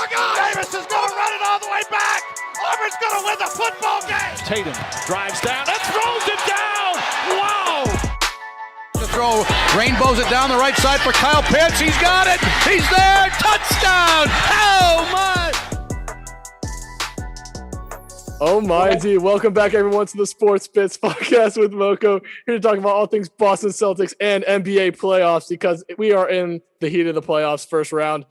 my God! Davis is going to run it all the way back. Auburn's going to win the football game. Tatum drives down and throws it down. Wow! To throw, rainbows it down the right side for Kyle Pitts. He's got it. He's there. Touchdown. Oh my! Oh my D. Welcome back everyone to the Sports Bits podcast with Moko. Here to talk about all things Boston Celtics and NBA playoffs because we are in the heat of the playoffs, first round.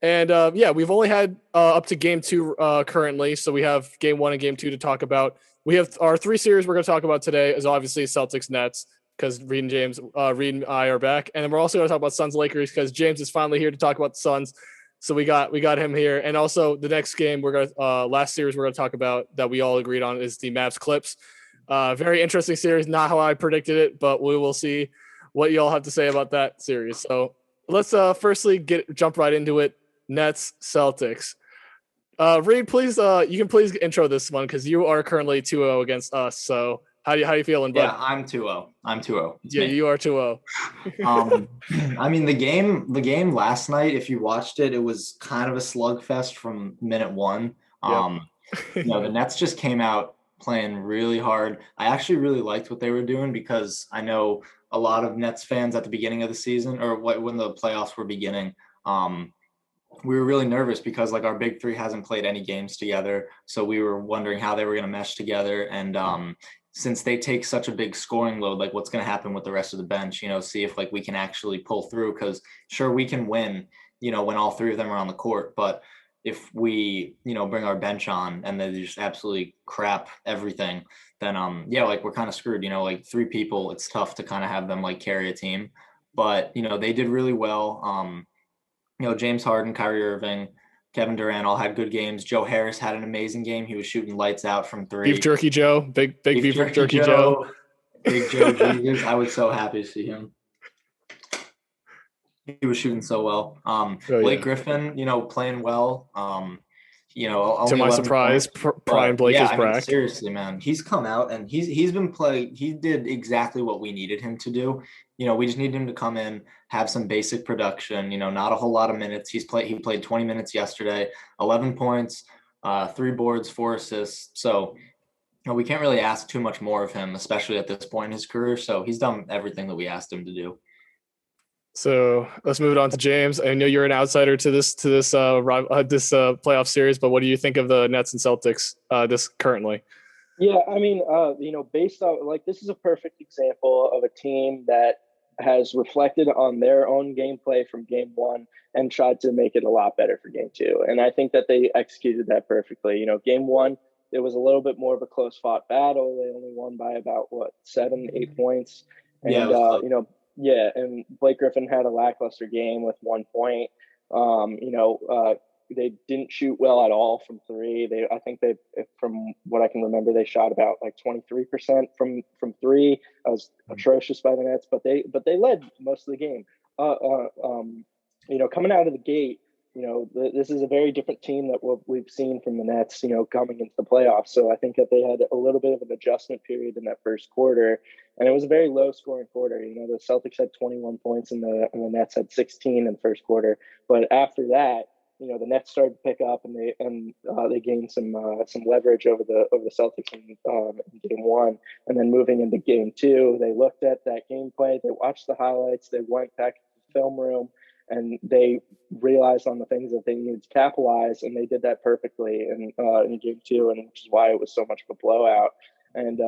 And we've only had up to game 2 currently. So we have game 1 and game 2 to talk about. We have our 3 series we're going to talk about today is obviously Celtics Nets because Reed and I are back. And then we're also going to talk about Suns Lakers because James is finally here to talk about the Suns. So we got him here. And also the next game last series we're going to talk about that we all agreed on is the Mavs Clips. Very interesting series, not how I predicted it, but we will see what you all have to say about that series. So let's firstly jump right into it. Nets Celtics. Reed, please you can please intro this one because you are currently 2-0 against us. So how you feeling, bud? Yeah, I'm 2-0. It's yeah, me. You are 2-0. I mean the game last night, if you watched it, it was kind of a slugfest from minute 1. The Nets just came out playing really hard. I actually really liked what they were doing because I know a lot of Nets fans at the beginning of the season or when the playoffs were beginning, we were really nervous because like our big 3 hasn't played any games together. So we were wondering how they were going to mesh together. And since they take such a big scoring load, like what's going to happen with the rest of the bench, see if like we can actually pull through. Cause sure, we can win, when all 3 of them are on the court. But if we, bring our bench on and they just absolutely crap everything, then we're kind of screwed, like 3 people, it's tough to kind of have them like carry a team. But, they did really well. James Harden, Kyrie Irving, Kevin Durant all had good games. Joe Harris had an amazing game. He was shooting lights out from 3. Beef Jerky Joe. Big Beef Jerky Joe. Big Joe Jesus. I was so happy to see him. He was shooting so well. Blake Griffin, playing well. To my surprise, Brian Blake is back. Seriously, man, he's come out and he's been playing. He did exactly what we needed him to do. We just needed him to come in, have some basic production. Not a whole lot of minutes. He played 20 minutes yesterday, 11 points, 3 boards, 4 assists. So we can't really ask too much more of him, especially at this point in his career. So he's done everything that we asked him to do. So let's move it on to James. I know you're an outsider to this playoff series, but what do you think of the Nets and Celtics this currently? Yeah, I mean, based on like this is a perfect example of a team that has reflected on their own gameplay from game 1 and tried to make it a lot better for game 2. And I think that they executed that perfectly. Game 1, it was a little bit more of a close fought battle. They only won by about 7-8 points. And and Blake Griffin had a lackluster game with 1 point. They didn't shoot well at all from 3. I think from what I can remember, they shot about like 23% from 3. That was atrocious by the Nets, but they led most of the game. Coming out of the gate, this is a very different team that what we've seen from the Nets, coming into the playoffs. So I think that they had a little bit of an adjustment period in that first quarter, and it was a very low scoring quarter. The Celtics had 21 points and the Nets had 16 in the first quarter. But after that, the Nets started to pick up and they gained some leverage over the Celtics in game 1, and then moving into game 2, they looked at that gameplay, they watched the highlights, they went back to the film room, and they realized on the things that they needed to capitalize, and they did that perfectly in game 2, and which is why it was so much of a blowout. And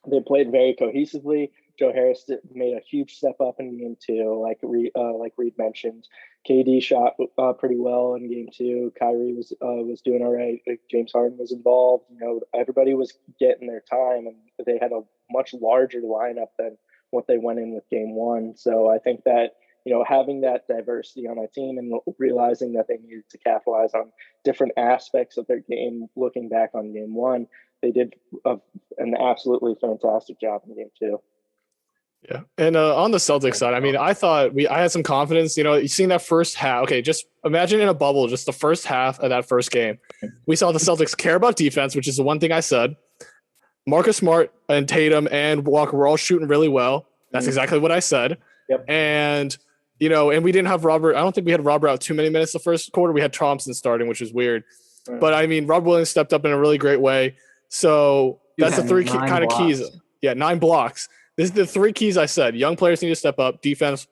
they played very cohesively. Joe Harris made a huge step up in game 2, like Reed mentioned. KD shot pretty well in game 2. Kyrie was doing all right. James Harden was involved. Everybody was getting their time, and they had a much larger lineup than what they went in with game 1. So I think that having that diversity on that team and realizing that they needed to capitalize on different aspects of their game, looking back on game 1, they did an absolutely fantastic job in game 2. Yeah. And on the Celtics side, I mean, I thought I had some confidence, you seen that first half. Okay. Just imagine in a bubble, just the first half of that first game, we saw the Celtics care about defense, which is the one thing I said. Marcus Smart and Tatum and Walker were all shooting really well. That's exactly what I said. Yep. And and we didn't have Robert. I don't think we had Robert out too many minutes the first quarter. We had Thompson starting, which was weird. But I mean, Rob Williams stepped up in a really great way. So that's the three kind of keys. Yeah, 9 blocks. This is the 3 keys I said. Young players need to step up. Defense,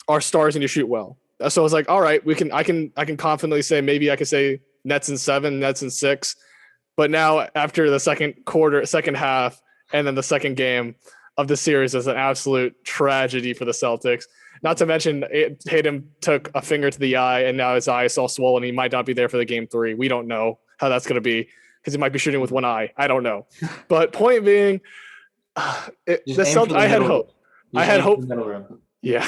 our stars need to shoot well. So I was like, all right, I can confidently say, maybe I could say Nets in 7, Nets in 6. But now after the second half, and then the second game of the series is an absolute tragedy for the Celtics. Not to mention Tatum took a finger to the eye, and now his eye is all swollen. He might not be there for the game 3. We don't know how that's going to be because he might be shooting with one eye. I don't know. But point being, the Celtics. I had hope. I had hope. Yeah,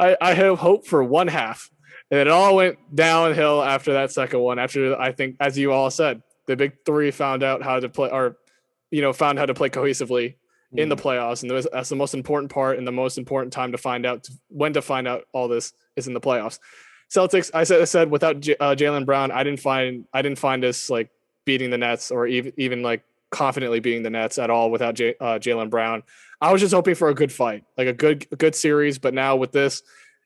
I had hope for one half, and it all went downhill after that second one. After, I think, as you all said, the big 3 found out how to play, or found how to play cohesively in the playoffs, and that's the most important part, and the most important time to find out when to find out all this is in the playoffs. Celtics, I said without Jaylen Brown, I didn't find us like beating the Nets, or even like confidently beating the Nets at all without Jaylen Brown. I was just hoping for a good fight, like a good series. But now with this,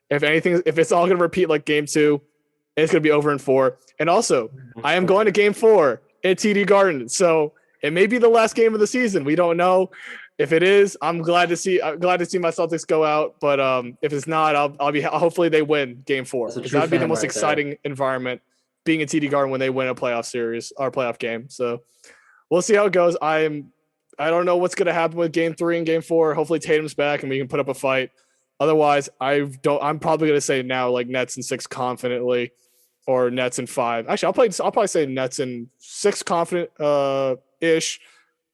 if it's all going to repeat like game 2, it's going to be over in 4. And also, I am going to game 4 at TD Garden, so it may be the last game of the season. We don't know. If it is, I'm glad to see my Celtics go out. But if it's not, hopefully they win game 4. Because that'd be the most exciting environment, being at TD Garden when they win a playoff series or playoff game. So we'll see how it goes. I don't know what's going to happen with game 3 and game 4. Hopefully Tatum's back and we can put up a fight. Otherwise, I'm probably going to say now like Nets in 6 confidently, or Nets in 5. Actually, I'll probably say Nets in 6 confident ish.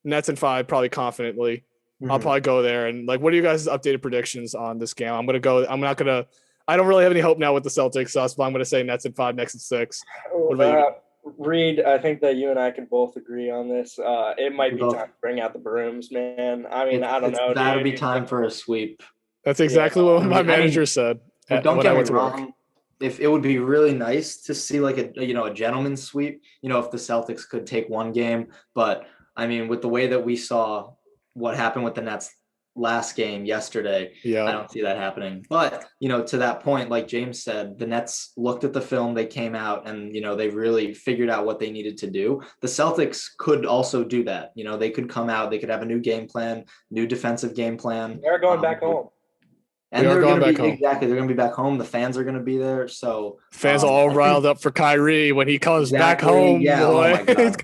Nets in 5 probably confidently. I'll probably go there. And like, what are you guys' updated predictions on this game? I don't really have any hope now with the Celtics, so I'm going to say Nets in 5, Nets in 6. What about you? Reed, I think that you and I can both agree on this. It might be time to bring out the brooms, man. I mean, I don't know. That'll be time for a sweep. That's exactly what my manager said. Don't get me wrong. If it would be really nice to see like a gentleman's sweep, if the Celtics could take one game. But I mean, with the way that we saw what happened with the Nets last game yesterday, I don't see that happening. But, to that point, like James said, the Nets looked at the film, they came out, and, they really figured out what they needed to do. The Celtics could also do that. They could come out, they could have a new game plan, new defensive game plan. They're going back home. And they're going to be home. Exactly. They're going to be back home. The fans are going to be there. So fans are all riled up for Kyrie when he comes back home. Yeah. Boy. Oh my God.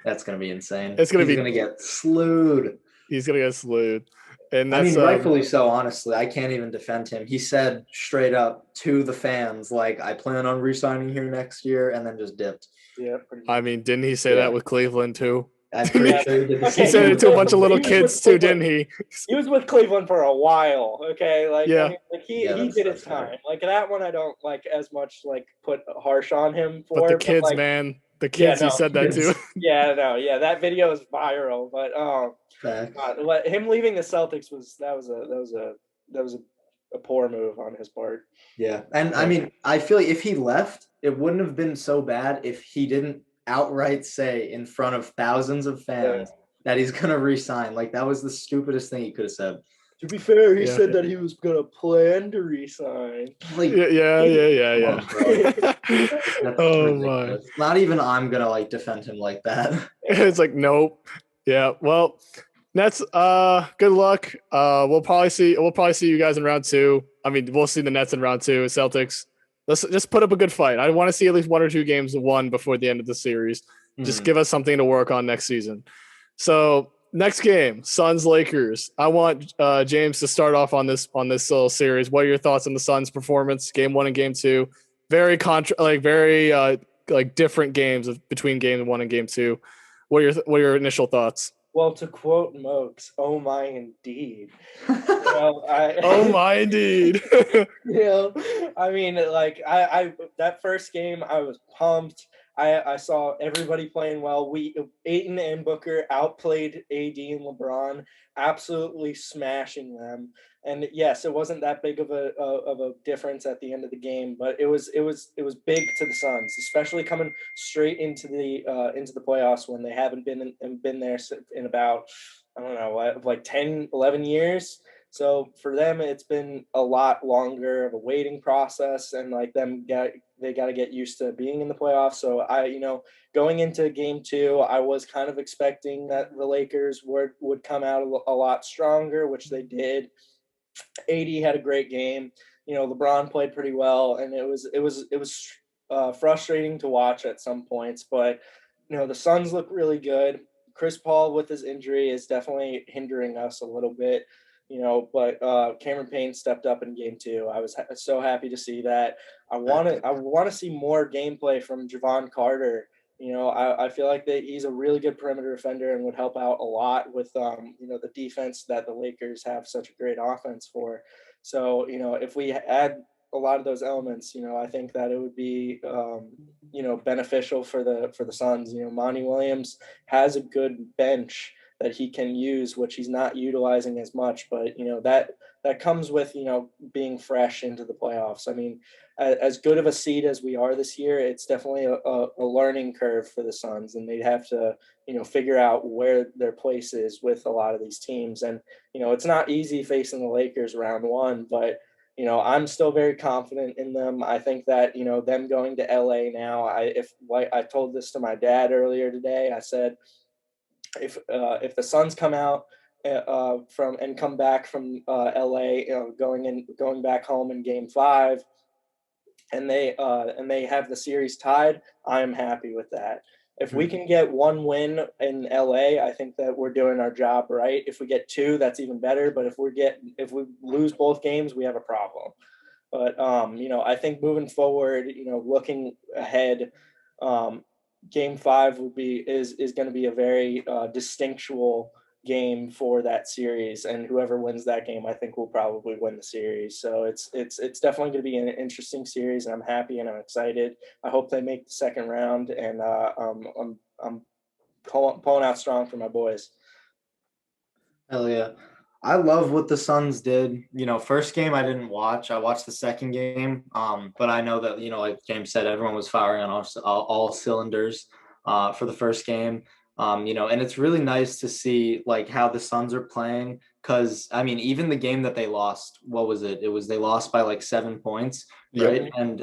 That's going to be insane. He's going to get slewed. He's going to get slewed. And that's, rightfully so, honestly. I can't even defend him. He said straight up to the fans, like, I plan on re-signing here next year, and then just dipped. Yeah. I mean, didn't he say that with Cleveland too? I'm pretty sure he did the same. He said it to a bunch of little kids too, didn't he? He was with Cleveland for a while, okay? Like, yeah. I mean, like he did his time. Like, that one I don't, like, as much, like, put harsh on him for. But the kids, like, man. The kids, he said that too. Yeah, that video is viral. But God, him leaving the Celtics was a poor move on his part. Yeah, and I mean, I feel like if he left, it wouldn't have been so bad if he didn't outright say in front of thousands of fans that he's gonna resign. Like, that was the stupidest thing he could have said. To be fair, he said that he was gonna plan to resign. Like, yeah. Oh my! Not even I'm gonna like defend him like that. It's like, nope. Yeah. Well, Nets. Good luck. We'll probably see you guys in round 2. I mean, we'll see the Nets in round 2. Celtics. Let's just put up a good fight. I want to see at least 1 or 2 games won before the end of the series. Just give us something to work on next season. So. Next game, Suns-Lakers. I want James to start off on this little series. What are your thoughts on the Suns' performance, game 1 and game 2? Very different games between game 1 and game 2. What are your initial thoughts? Well, to quote Mokes, "Oh my, indeed." Oh my, indeed. I mean, like I that first game, I was pumped. I saw everybody playing well. Ayton and Booker outplayed AD and LeBron, absolutely smashing them. And yes, it wasn't that big of a difference at the end of the game, but it was big to the Suns, especially coming straight into the playoffs when they haven't been there in about, I don't know, like 10, 11 years. So for them, it's been a lot longer of a waiting process, and like they got to get used to being in the playoffs. So going into game 2, I was kind of expecting that the Lakers would come out a lot stronger, which they did. AD had a great game. LeBron played pretty well, and it was frustrating to watch at some points, but the Suns look really good. Chris Paul with his injury is definitely hindering us a little bit, but Cameron Payne stepped up in game 2. I was so happy to see that. I want to see more gameplay from Javon Carter. I feel like that he's a really good perimeter defender and would help out a lot with the defense that the Lakers have such a great offense for. So if we add a lot of those elements, I think that it would be beneficial for the Suns. Monty Williams has a good bench that he can use, which he's not utilizing as much, but that comes with being fresh into the playoffs. I mean, as good of a seed as we are this year, it's definitely a learning curve for the Suns, and they'd have to figure out where their place is with a lot of these teams. And it's not easy facing the Lakers round 1, but I'm still very confident in them. I think that them going to LA now, I told this to my dad earlier today. I said, if the Suns come out and come back from LA, going back home in game 5, and they have the series tied, I'm happy with that. If we can get 1 win in LA, I think that we're doing our job right. If we get 2, that's even better. But if we lose both games, we have a problem. But I think moving forward, looking ahead, game 5 is going to be a very distinctual game for that series, and whoever wins that game, I think, will probably win the series. So it's definitely going to be an interesting series, and I'm happy and I'm excited. I hope they make the second round, and I'm pulling out strong for my boys. Hell yeah. I love what the Suns did. First game I didn't watch. I watched the second game. But I know that, like James said, everyone was firing on all cylinders for the first game. And it's really nice to see like how the Suns are playing, because I mean, even the game that they lost, what was it? They lost by like 7 points, right? Yep. And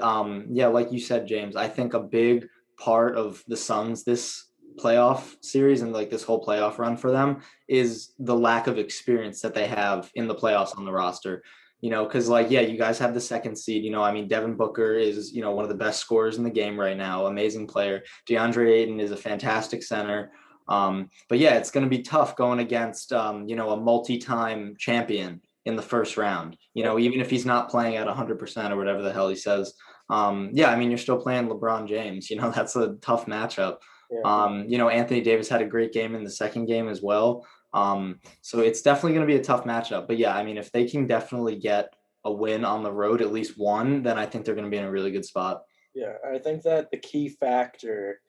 like you said, James, I think a big part of the Suns this playoff series and like this whole playoff run for them is the lack of experience that they have in the playoffs on the roster. Because you guys have the second seed. I mean, Devin Booker is, one of the best scorers in the game right now. Amazing player. DeAndre Ayton is a fantastic center. But yeah, it's going to be tough going against, a multi-time champion in the first round, even if he's not playing at 100% or whatever the hell he says. I mean, you're still playing LeBron James, that's a tough matchup. Yeah. Anthony Davis had a great game in the second game as well. So it's definitely going to be a tough matchup, but yeah, I mean, if they can definitely get a win on the road, at least one, then I think they're going to be in a really good spot. Yeah. I think that the key factor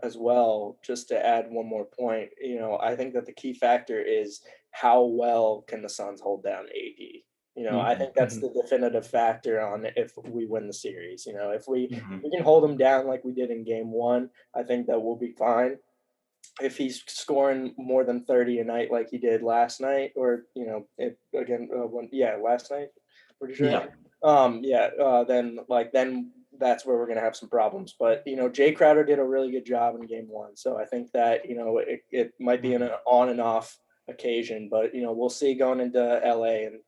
as well, just to add one more point, I think that the key factor is how well can the Suns hold down AD. I think that's the definitive factor on if we win the series. If we can hold him down like we did in game 1, I think that we'll be fine. If he's scoring more than 30 a night like he did last night, or last night, pretty sure. Then that's where we're going to have some problems. But Jay Crowder did a really good job in game 1, so I think that it might be an on and off occasion, but we'll see going into LA and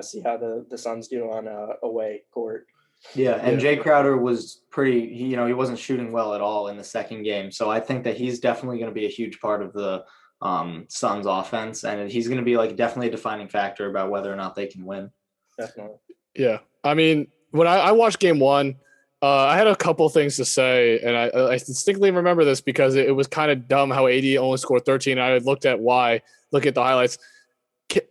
see how the Suns do on a away court. Yeah, and Jay Crowder was pretty, he wasn't shooting well at all in the second game. So I think that he's definitely going to be a huge part of the Suns offense, and he's going to be like definitely a defining factor about whether or not they can win. Definitely. Yeah. I mean, when I watched game 1, I had a couple things to say, and I distinctly remember this because it was kind of dumb how AD only scored 13. I looked at look at the highlights.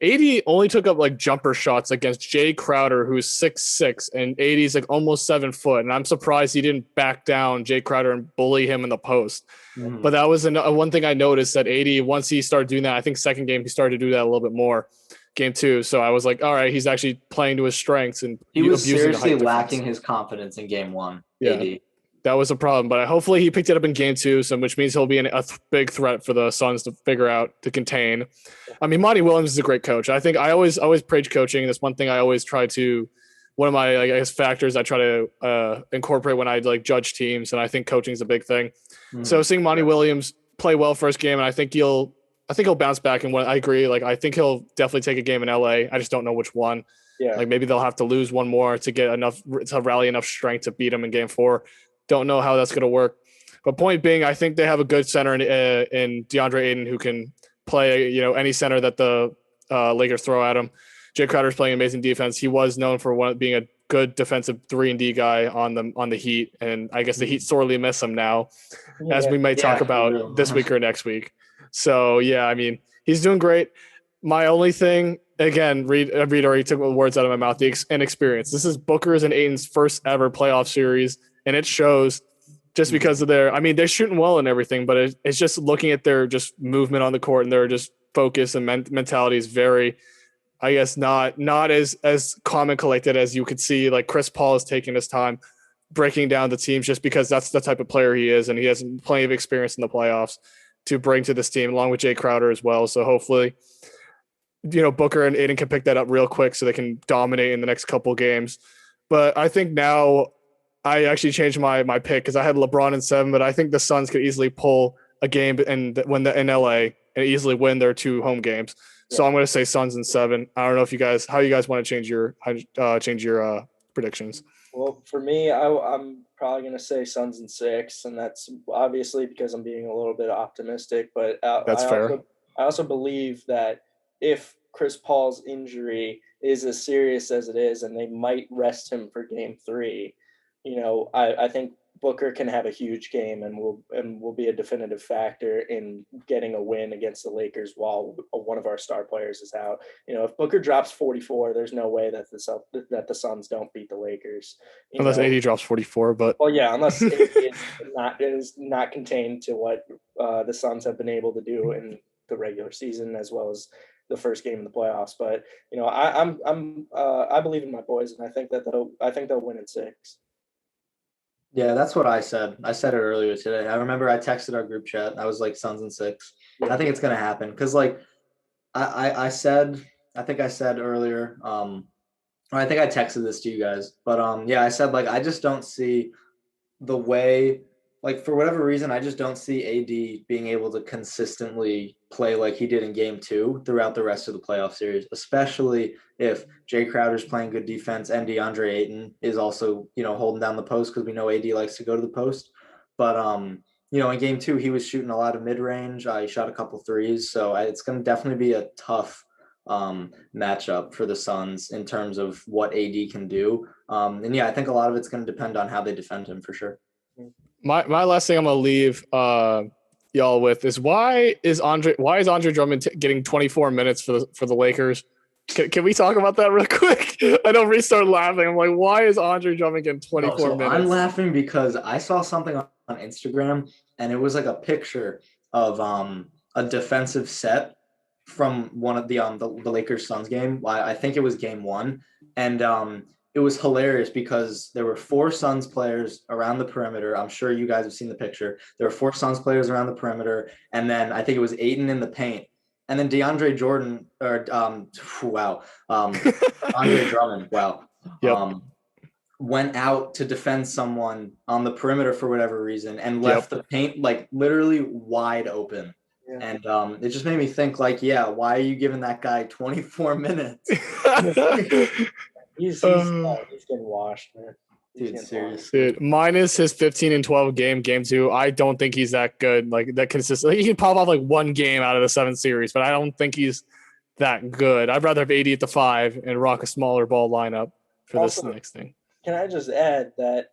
AD only took up like jumper shots against Jay Crowder, who's 6'6", and AD's like almost 7 foot. And I'm surprised he didn't back down Jay Crowder and bully him in the post. But that was one thing I noticed, that AD, once he started doing that, I think second game he started to do that a little bit more. Game 2, so I was like, all right, he's actually playing to his strengths, and he was seriously lacking his confidence in game 1. Yeah, AD. That was a problem, but hopefully he picked it up in game 2, which means he'll be a big threat for the Suns to figure out to contain. I mean, Monty Williams is a great coach. I think I always praise coaching. That's one thing I always try to. One of my factors I try to incorporate when I judge teams, and I think coaching is a big thing. So seeing Monty Williams play well first game, and I think he'll bounce back. And I agree. I think he'll definitely take a game in LA. I just don't know which one. Yeah. Maybe they'll have to lose one more to get to rally enough strength to beat him in game 4. Don't know how that's going to work. But point being, I think they have a good center in DeAndre Ayton who can play, any center that the Lakers throw at him. Jay Crowder's playing amazing defense. He was known for being a good defensive 3-and-D guy on the Heat, and I guess the Heat sorely miss him now, as we may talk about this week or next week. So, I mean, he's doing great. My only thing, again, Reed already took the words out of my mouth, the inexperience. This is Booker's and Ayton's first ever playoff series, and it shows just because of they're shooting well and everything, but it's just looking at their just movement on the court and their just focus and mentality is very, I guess, not as calm and collected as you could see. Like Chris Paul is taking his time breaking down the teams just because that's the type of player he is, and he has plenty of experience in the playoffs to bring to this team, along with Jay Crowder as well. So hopefully, Booker and Ayton can pick that up real quick so they can dominate in the next couple games. But I think now I actually changed my pick because I had LeBron in 7, but I think the Suns could easily pull a game in LA and easily win their 2 home games. So I'm going to say Suns in 7. I don't know how you guys want to change your predictions. Well, for me, I'm probably going to say Suns in 6, and that's obviously because I'm being a little bit optimistic. But that's fair. I also believe that if Chris Paul's injury is as serious as it is, and they might rest him for Game 3, I think Booker can have a huge game and will be a definitive factor in getting a win against the Lakers while one of our star players is out. If Booker drops 44, there's no way that the Suns don't beat the Lakers. Unless AD drops 44, but unless AD is not contained to what the Suns have been able to do in the regular season as well as the first game in the playoffs. But I believe in my boys, and I think they'll win in 6. Yeah, that's what I said. I said it earlier today. I remember I texted our group chat. I was like, Suns in 6. I think it's going to happen because, I think I said earlier, I think I texted this to you guys, but I said, I just don't see the way, for whatever reason, I just don't see AD being able to consistently play like he did in Game 2 throughout the rest of the playoff series, especially if Jay Crowder's playing good defense and DeAndre Ayton is also, holding down the post because we know AD likes to go to the post. But, in Game 2, he was shooting a lot of mid-range. He shot a couple threes. So it's going to definitely be a tough matchup for the Suns in terms of what AD can do. I think a lot of it's going to depend on how they defend him for sure. My last thing I'm going to leave y'all with is why is Andre Drummond getting 24 minutes for the Lakers? Can we talk about that real quick? I know Reese started laughing. I'm like, why is Andre Drummond getting 24 minutes? I'm laughing because I saw something on Instagram and it was like a picture of a defensive set from one of the Lakers Suns game. I think it was Game 1, and it was hilarious because there were 4 Suns players around the perimeter. I'm sure you guys have seen the picture. There were 4 Suns players around the perimeter, and then I think it was Ayton in the paint. And then Andre Drummond, went out to defend someone on the perimeter for whatever reason and left the paint literally wide open. Yeah. And it just made me think why are you giving that guy 24 minutes? He's getting washed, man. Dude, serious. Dude, minus his 15 and 12 game 2. I don't think he's that good. That consistent. He can pop off one game out of the 7 series, but I don't think he's that good. I'd rather have AD at the 5 and rock a smaller ball lineup for this next thing. Can I just add that,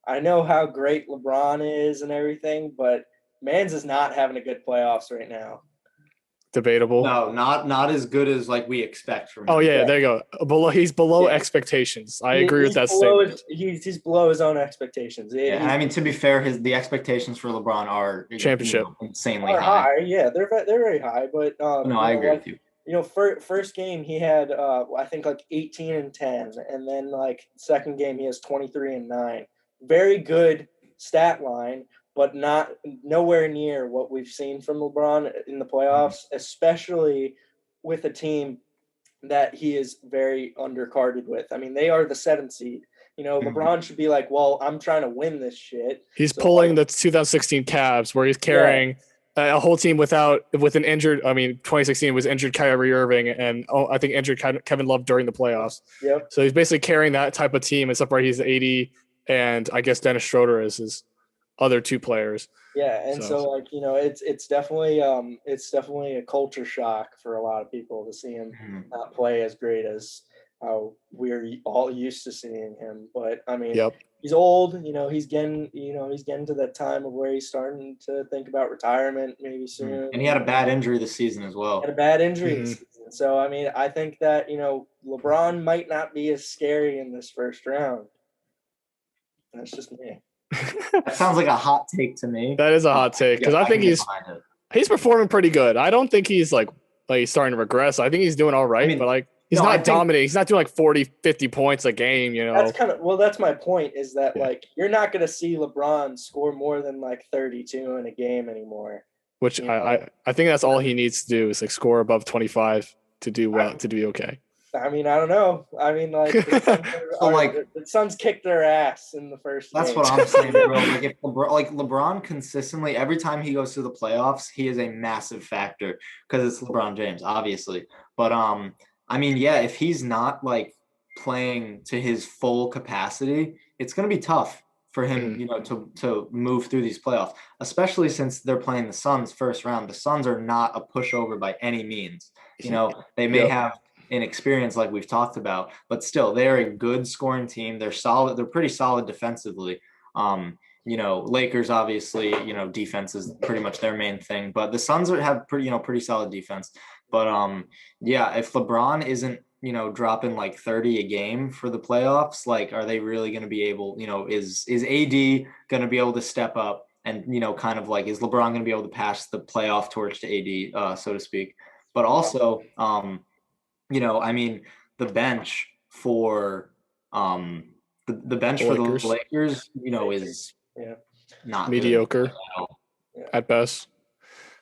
I know how great LeBron is and everything, but Mans is not having a good playoffs right now. Debatable. No, not as good as we expect from him. Oh yeah, there you go. He's below expectations. I agree with that statement. He's below his own expectations. To be fair, the expectations for LeBron are championship insanely high. Yeah, they're very high. But no, I agree with you. First game he had I think 18 and 10, and then second game he has 23 and 9. Very good stat line, but nowhere near what we've seen from LeBron in the playoffs, especially with a team that he is very undercarded with. I mean, they are the 7th seed. LeBron should be like, well, I'm trying to win this shit. He's pulling the 2016 Cavs where he's carrying a whole team with an injured. I mean, 2016 was injured Kyrie Irving and I think injured Kevin Love during the playoffs. Yep. So he's basically carrying that type of team, except for he's 80, and I guess Dennis Schroeder is his other 2 players. Yeah, and so it's definitely a culture shock for a lot of people to see him not play as great as how we're all used to seeing him. But I mean, he's old. He's getting to that time of where he's starting to think about retirement maybe soon. And he had a bad injury this season as well. This season. So I mean, I think that LeBron might not be as scary in this first round. That's just me. That sounds like a hot take to me. That is a hot take because I think he's performing pretty good. I don't think he's like he's starting to regress. I think he's doing all right, but he's not dominating. He's not doing 40, 50 points a game. That's my point is that you're not going to see LeBron score more than 32 in a game anymore. Which I think that's all he needs to do is score above 25 to do well to be okay. I mean, I don't know. I mean, the Suns kicked their ass in the first game. That's what I'm saying, bro. If LeBron consistently, every time he goes to the playoffs, he is a massive factor because it's LeBron James, obviously. But I mean, if he's not playing to his full capacity, it's going to be tough for him, to move through these playoffs, especially since they're playing the Suns first round. The Suns are not a pushover by any means. They may have inexperience like we've talked about, but still they're a good scoring team. They're solid. They're pretty solid defensively. Lakers obviously, defense is pretty much their main thing, but the Suns have pretty solid defense. But if LeBron isn't, dropping 30 a game for the playoffs, are they really going to be able, is AD going to be able to step up and, is LeBron going to be able to pass the playoff torch to AD, so to speak? But also, I mean, the bench for the bench for the Lakers, is not mediocre at best.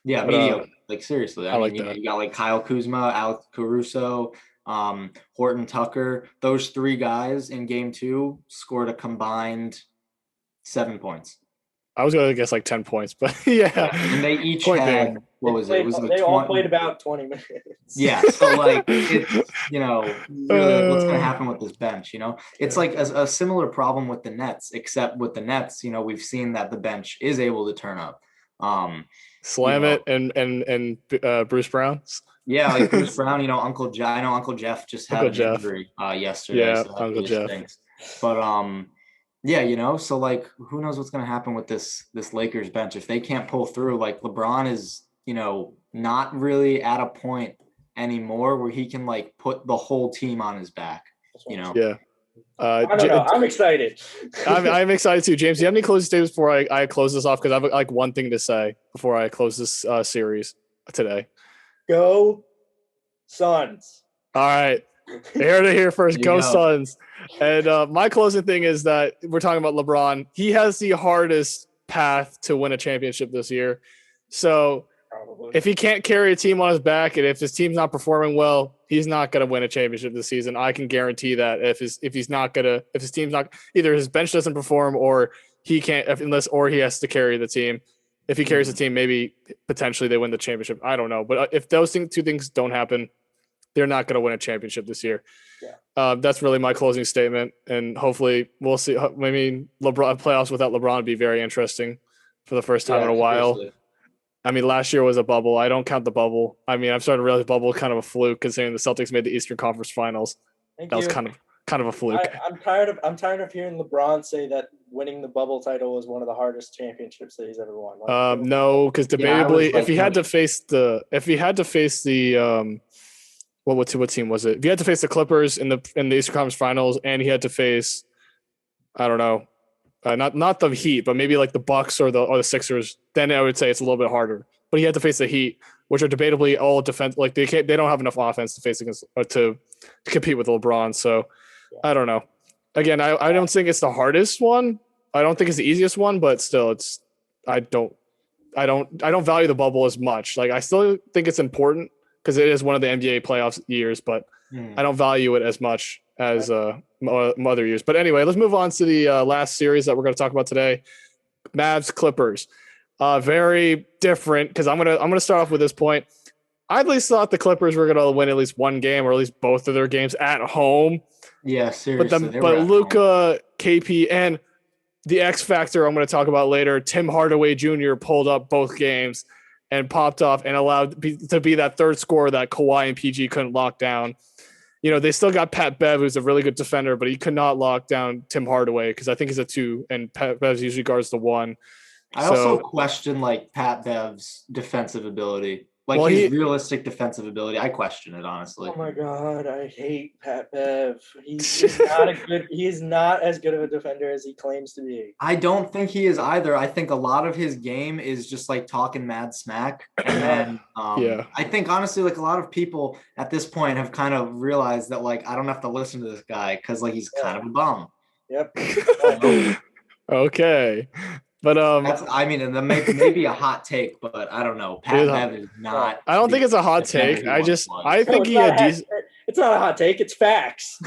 Yeah, but, mediocre. Seriously, I mean, that. You got Kyle Kuzma, Alex Caruso, Horton Tucker. Those 3 guys in game 2 scored a combined 7 points. I was going to guess 10 points, but yeah. And they each had, what was it? They all played about 20 minutes. Yeah. So it's, really what's going to happen with this bench, It's a similar problem with the Nets, except with the Nets, we've seen that the bench is able to turn up. Slam it and Bruce Brown. Yeah, Bruce Brown, Uncle Jeff. I know Uncle Jeff just had an injury yesterday. Yeah, so Uncle Jeff. Stinks. But so who knows what's going to happen with this Lakers bench if they can't pull through. LeBron is, not really at a point anymore where he can put the whole team on his back. Yeah. I don't know. I'm excited. I'm excited too. James, do you have any closing statements before I close this off? Because I have one thing to say before I close this series today. Go Suns. All right. Here first. Go Suns. And my closing thing is that we're talking about LeBron. He has the hardest path to win a championship this year. So if he can't carry a team on his back and if his team's not performing well, he's not going to win a championship this season. I can guarantee that if his team's not, either his bench doesn't perform or he can't, or he has to carry the team. If he carries the team, maybe potentially they win the championship. I don't know. But if those two things don't happen, they're not going to win a championship this year. Yeah. That's really my closing statement. And hopefully we'll see. I mean, playoffs without LeBron would be very interesting for the first time in a while. Seriously. I mean, last year was a bubble. I don't count the bubble. I mean, I'm starting to realize bubble was kind of a fluke considering the Celtics made the Eastern Conference Finals. That was kind of a fluke. I'm tired of hearing LeBron say that winning the bubble title was one of the hardest championships that he's ever won. No, because debatably, if he had to face the what team was it? If he had to face the Clippers in the Eastern Conference Finals, and he had to face, I don't know, not the Heat, but maybe the Bucks or the Sixers, then I would say it's a little bit harder. But he had to face the Heat, which are debatably all defense. They don't have enough offense to face against to compete with LeBron. So I don't know. Again, I don't think it's the hardest one. I don't think it's the easiest one, but still, I don't value the bubble as much. Like I still think it's important because it is one of the NBA playoffs years, but I don't value it as much as other years. But anyway, let's move on to the last series that we're going to talk about today. Mavs Clippers. Very different because I'm gonna start off with this point. I at least thought the Clippers were gonna win at least one game or at least both of their games at home. Yeah, seriously. But Luka, KP, and the X factor I'm going to talk about later, Tim Hardaway Jr. pulled up both games and popped off and allowed to be that third scorer that Kawhi and PG couldn't lock down. You know, they still got Pat Bev, who's a really good defender, but he could not lock down Tim Hardaway because I think he's a 2, and Pat Bev usually guards the 1. I also question like Pat Bev's defensive ability. Like his realistic defensive ability, I question it honestly. Oh my god, I hate Pat Bev. He's not as good of a defender as he claims to be. I don't think he is either. I think a lot of his game is just like talking mad smack. And then I think honestly, like a lot of people at this point have kind of realized that like I don't have to listen to this guy because like he's kind of a bum. Yep. Okay. But and then maybe a hot take, but I don't know. Pat Bev is not. I don't think it's a hot take. I think he had decent. It's not a hot take. It's facts.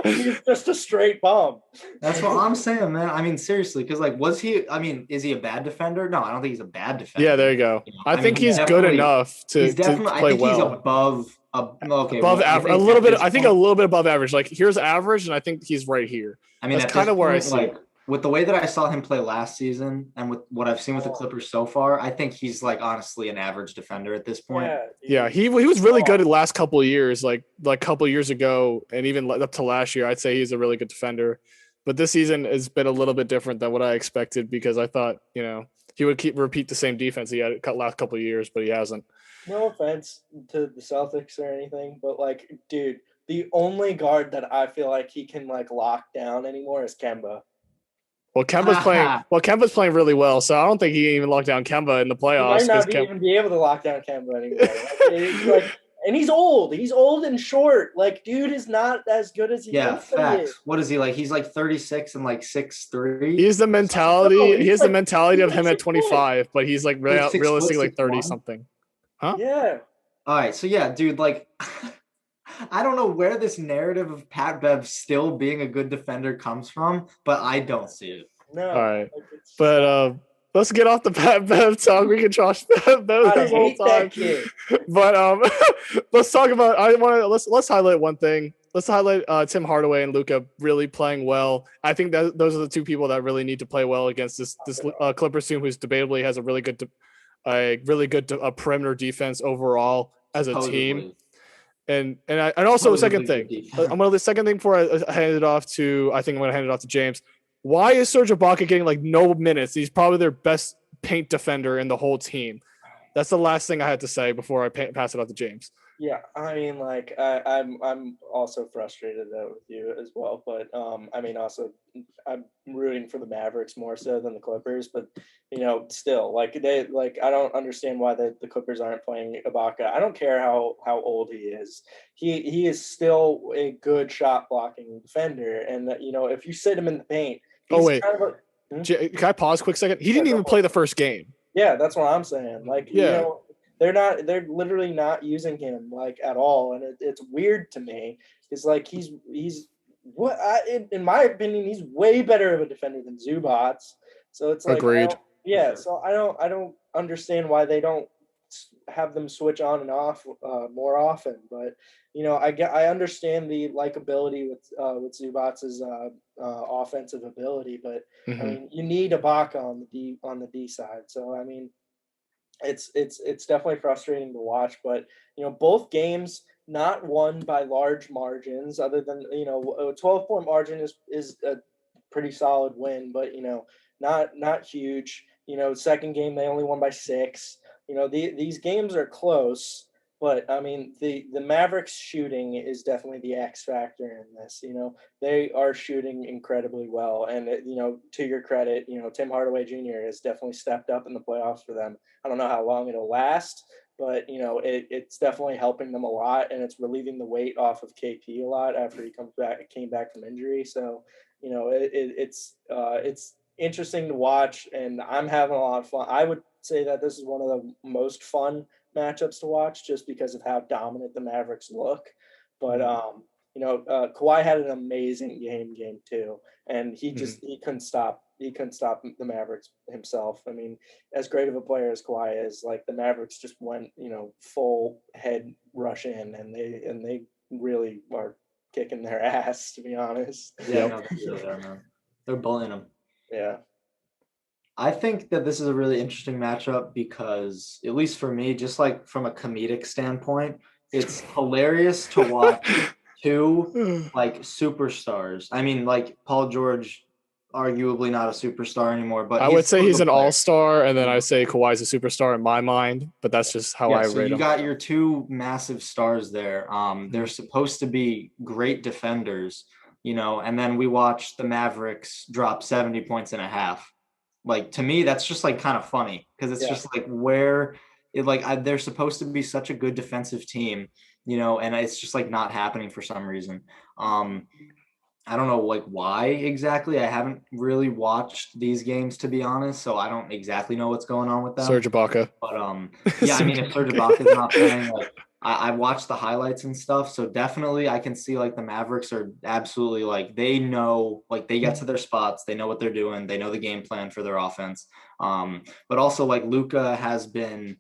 He's just a straight bum. That's what I'm saying, man. I mean, seriously, because like, is he a bad defender? No, I don't think he's a bad defender. Yeah, there you go. I think he's good enough to play well. He's above average, a little bit. I think a little bit above average. Like here's average, and I think he's right here. I mean, that's kind of where I see it. With the way that I saw him play last season and with what I've seen with the Clippers so far, I think he's like honestly an average defender at this point. Yeah, he was really good the last couple of years, like couple of years ago, and even up to last year. I'd say he's a really good defender. But this season has been a little bit different than what I expected because I thought, he would repeat the same defense he had last couple of years, but he hasn't. No offense to the Celtics or anything, but like, dude, the only guard that I feel like he can like lock down anymore is Kemba. Well, Kemba's playing really well, so I don't think he can even lock down Kemba in the playoffs. He might not even be able to lock down Kemba anymore. And he's old. He's old and short. Like, dude is not as good as he thinks facts. He is. What is he like? He's like 36 and like 6'3". He has the mentality of him at 25, but he's like realistically like 30 something. Huh? Yeah. All right. So yeah, dude, like I don't know where this narrative of Pat Bev still being a good defender comes from, but I don't see it. No. All right. But let's get off the Pat Bev talk. We can trash Pat Bev this whole time. But let's talk about let's highlight one thing. Let's highlight Tim Hardaway and Luka really playing well. I think that those are the two people that really need to play well against this Clippers team, who's debatably has a really good perimeter defense overall as a team. And also a second thing. The second thing before I hand it off to James. Why is Serge Ibaka getting like no minutes? He's probably their best paint defender in the whole team. That's the last thing I had to say before I pass it off to James. Yeah, I mean, like I'm also frustrated with you as well, but I mean, also I'm rooting for the Mavericks more so than the Clippers, but still, like I don't understand why the Clippers aren't playing Ibaka. I don't care how old he is. He is still a good shot blocking defender, and if you sit him in the paint, he's kind of can I pause a quick second? He didn't even play the first game. Yeah, that's what I'm saying. Like, they're literally not using him like at all. And it's weird to me. It's like he's in my opinion, he's way better of a defender than Zubac. So it's like, agreed. So I don't understand why they don't have them switch on and off more often. But I understand the likability with Zubac's offensive ability, but I mean, you need Ibaka on the D side. So I mean, it's definitely frustrating to watch. But both games not won by large margins, other than a 12-point margin is a pretty solid win, but not huge. Second game they only won by 6. These games are close, but I mean the Mavericks shooting is definitely the X factor in this. They are shooting incredibly well, and to your credit, Tim Hardaway Jr. has definitely stepped up in the playoffs for them. I don't know how long it'll last, but it's definitely helping them a lot, and it's relieving the weight off of KP a lot after he came back from injury. So it's interesting to watch, and I'm having a lot of fun. I would say that this is one of the most fun matchups to watch just because of how dominant the Mavericks look. But Kawhi had an amazing game 2, and he couldn't stop the Mavericks himself. I mean, as great of a player as Kawhi is, like, the Mavericks just went, full head rush in, and they really are kicking their ass, to be honest. Yeah, no, they really are, man. They're bullying them. Yeah. I think that this is a really interesting matchup because, at least for me, just like from a comedic standpoint, it's hilarious to watch two like superstars. I mean, like Paul George, arguably not a superstar anymore, but I would say he's an all-star, and then I Yeah. say Kawhi's a superstar in my mind, but that's just how I So rate you him. got your two massive stars there. They're supposed to be great defenders, and then we watched the Mavericks drop 70 points in a half. Like, to me, that's just like kind of funny because it's just like they're supposed to be such a good defensive team, and it's just like not happening for some reason. I don't know like why exactly. I haven't really watched these games, to be honest, so I don't exactly know what's going on with them. Serge Ibaka. But yeah, I mean, if Serge Ibaka is not playing, like I watched the highlights and stuff, so definitely I can see like the Mavericks are absolutely like they know, like they get to their spots, they know what they're doing, they know the game plan for their offense. But also like Luka has been,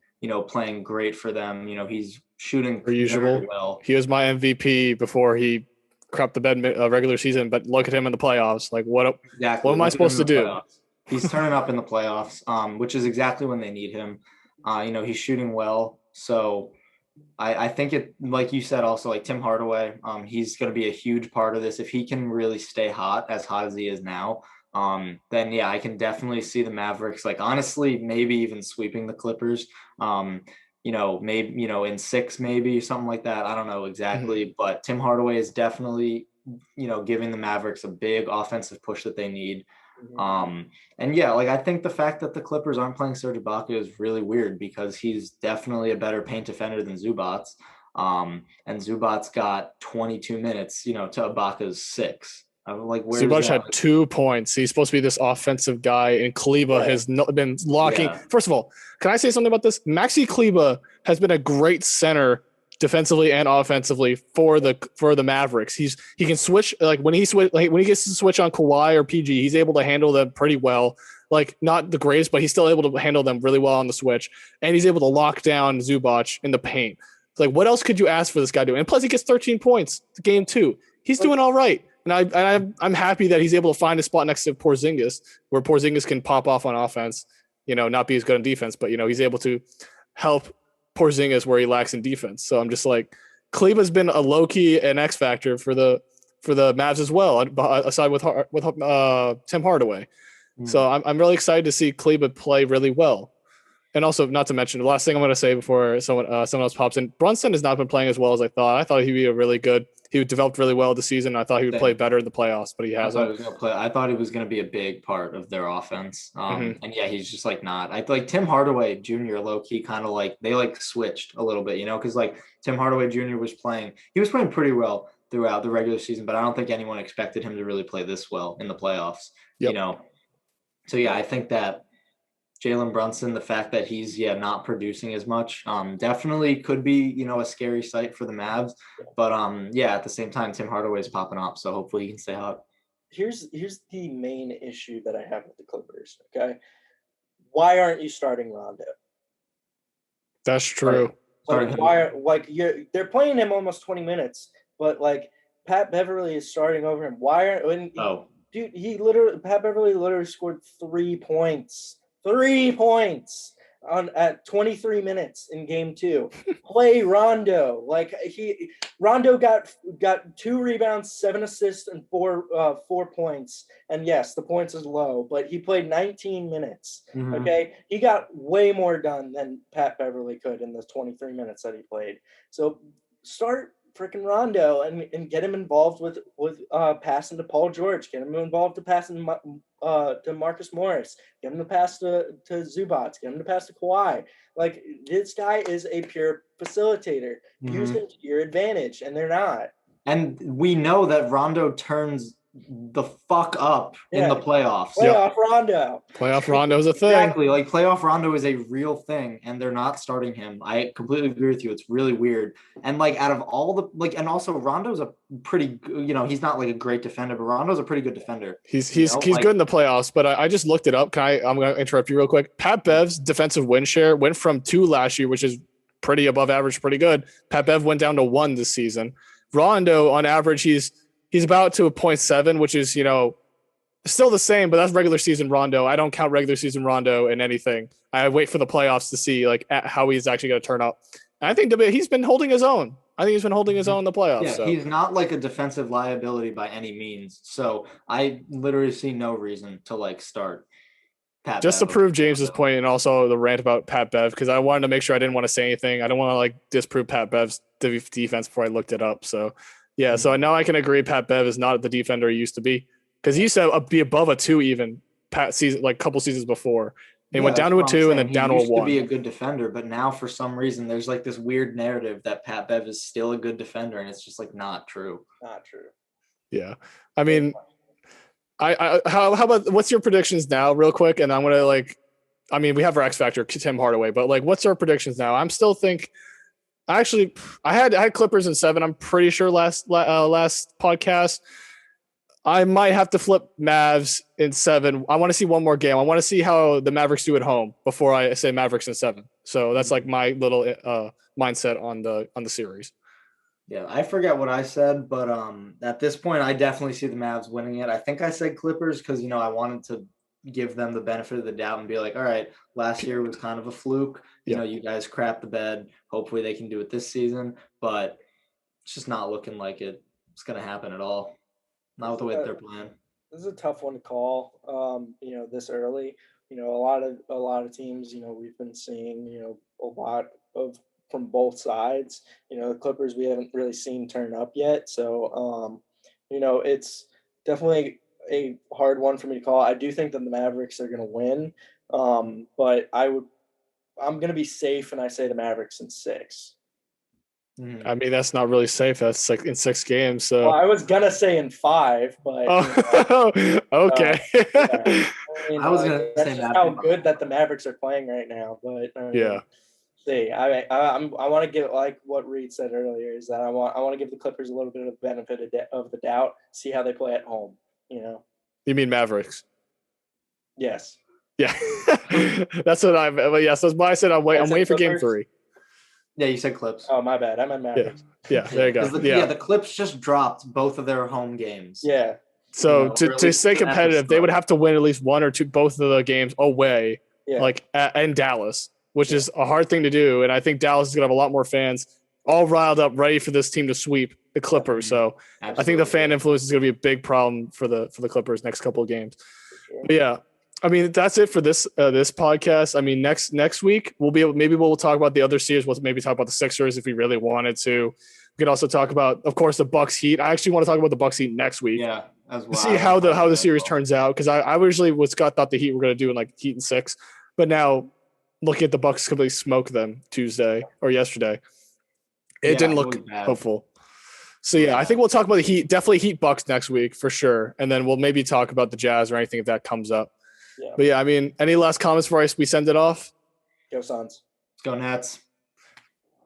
playing great for them. He's shooting Per usual. very well. He was my MVP before he crapped the bed regular season, but look at him in the playoffs. Like, what am I supposed to do? Playoffs. He's turning up in the playoffs, which is exactly when they need him. He's shooting well. So I think it, like you said, also like Tim Hardaway, he's going to be a huge part of this. If he can really stay as hot as he is now, then yeah, I can definitely see the Mavericks, like honestly, maybe even sweeping the Clippers. Maybe, in 6, maybe something like that. I don't know exactly, but Tim Hardaway is definitely, giving the Mavericks a big offensive push that they need. And yeah, like I think the fact that the Clippers aren't playing Serge Ibaka is really weird because he's definitely a better paint defender than Zubats. And Zubats got 22 minutes, to Ibaka's 6. Like, Zubac had 2 points. He's supposed to be this offensive guy, and Kleba has been locking. Yeah. First of all, can I say something about this? Maxi Kleba has been a great center defensively and offensively for the Mavericks. He can switch, like when he gets to switch on Kawhi or PG, he's able to handle them pretty well. Like, not the greatest, but he's still able to handle them really well on the switch, and he's able to lock down Zubac in the paint. It's like, what else could you ask for this guy doing? And plus, he gets 13 points game 2. He's doing all right. And I'm happy that he's able to find a spot next to Porzingis where Porzingis can pop off on offense, not be as good on defense, but, he's able to help Porzingis where he lacks in defense. So I'm just like, Kleba's been a low-key and X factor for the Mavs as well, aside with Tim Hardaway. So I'm really excited to see Kleba play really well. And also, not to mention, the last thing I'm going to say before someone else pops in, Brunson has not been playing as well as I thought. I thought he'd be he developed really well this season. I thought he would play better in the playoffs, but he hasn't. I thought he was going to be a big part of their offense. And yeah, he's just like not. I like Tim Hardaway Jr. low key kind of like they like switched a little bit, because like Tim Hardaway Jr. was playing pretty well throughout the regular season, but I don't think anyone expected him to really play this well in the playoffs. Yep. So yeah, I think that Jalen Brunson, the fact that he's not producing as much, definitely could be a scary sight for the Mavs. But at the same time, Tim Hardaway is popping up, so hopefully he can stay hot. Here's the main issue that I have with the Clippers. Okay, why aren't you starting Rondo? That's true. They're playing him almost 20 minutes, but like Pat Beverly is starting over him. Dude, Pat Beverly literally scored 3 points. 3 points at 23 minutes in game 2. Play Rondo. Rondo got 2 rebounds, 7 assists, and 4 points. And yes, the points is low, but he played 19 minutes. Okay, he got way more done than Pat Beverly could in the 23 minutes that he played. So start freaking Rondo and get him involved with passing to Paul George, get him involved to passing to Marcus Morris, get him to pass to Zubac, get him to pass to Kawhi. Like, this guy is a pure facilitator. Use him to your advantage, and they're not. And we know that Rondo turns the fuck up in the playoffs. Playoff Rondo. Playoff Rondo's a thing. Exactly. Like playoff Rondo is a real thing and they're not starting him. I completely agree with you. It's really weird. And like out of all the and also Rondo's a pretty, he's not like a great defender, but Rondo's a pretty good defender. He's good in the playoffs, but I just looked it up. I'm going to interrupt you real quick. Pat Bev's defensive win share went from 2 last year, which is pretty above average, pretty good. Pat Bev went down to 1 this season. Rondo on average, he's about to a 0.7, which is, still the same, but that's regular season Rondo. I don't count regular season Rondo in anything. I wait for the playoffs to see like how he's actually going to turn up. And I think he's been holding his own. I think he's been holding his own in the playoffs. Yeah, he's not like a defensive liability by any means. So I literally see no reason to like start Pat just Bev to prove James's point and also the rant about Pat Bev, because I wanted to make sure I didn't want to say anything. I don't want to like disprove Pat Bev's defense before I looked it up. So yeah, so now I can agree Pat Bev is not the defender he used to be, because he used to be above a 2 even season, like a couple seasons before. He went down to a 2 and then down to a 1. He used to be a good defender, but now for some reason there's like this weird narrative that Pat Bev is still a good defender, and it's just like not true. Not true. Yeah, I mean, how about what's your predictions now, real quick? And I'm gonna we have our X factor, Tim Hardaway, but like, what's our predictions now? I'm still I had Clippers in 7. I'm pretty sure last podcast. I might have to flip Mavs in 7. I want to see one more game. I want to see how the Mavericks do at home before I say Mavericks in 7. So that's like my little mindset on the series. Yeah, I forget what I said, but at this point, I definitely see the Mavs winning it. I think I said Clippers because I wanted to give them the benefit of the doubt and be like, all right, last year was kind of a fluke. You guys crapped the bed. Hopefully they can do it this season, but it's just not looking like it's going to happen at all. Not with the way that they're playing. This is a tough one to call. This early. A lot of teams. We've been seeing. A lot of from both sides. The Clippers we haven't really seen turn up yet. So, it's definitely a hard one for me to call. I do think that the Mavericks are going to win, but I'm going to be safe and I say the Mavericks in 6. I mean, that's not really safe. That's like in 6 games. So well, I was gonna say in 5, but okay. I was gonna say that's how good that the Mavericks are playing right now. But yeah, see, I want to give, like what Reed said earlier, is that I want to give the Clippers a little bit of the benefit of the doubt, see how they play at home. You mean Mavericks? Yes. Yeah, that's what I'm. But yes, that's why I said I'm waiting for Game 3. Yeah, you said Clips. Oh, my bad. I meant Mavericks. Yeah, there you go. The Clips just dropped both of their home games. Yeah. So to stay competitive, they would have to win at least 1 or 2, both of the games away, in Dallas, which is a hard thing to do. And I think Dallas is going to have a lot more fans all riled up, ready for this team to sweep the Clippers. So absolutely. I think the fan influence is going to be a big problem for the Clippers next couple of games. Sure. But yeah. I mean, that's it for this podcast. I mean, next week we'll talk about the other series. We'll maybe talk about the Sixers if we really wanted to. We could also talk about, of course, the Bucks Heat. I actually want to talk about the Bucks Heat next week. Yeah, as well. To see how the series turns out, because I originally thought the Heat were going to do in like Heat in 6, but now looking at the Bucks completely smoke them Tuesday or yesterday, it didn't look hopeful. So yeah, I think we'll talk about the Heat. Definitely Heat Bucks next week for sure, and then we'll maybe talk about the Jazz or anything if that comes up. Yeah. But yeah, I mean, any last comments before we send it off? Go Suns. Go Nets.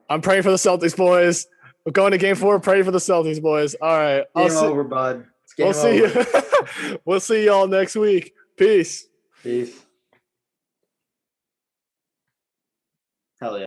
I'm praying for the Celtics, boys. We're going to Game 4. Praying for the Celtics, boys. All right. Game over, bud. We'll see you. We'll see y'all next week. Peace. Peace. Hell yeah.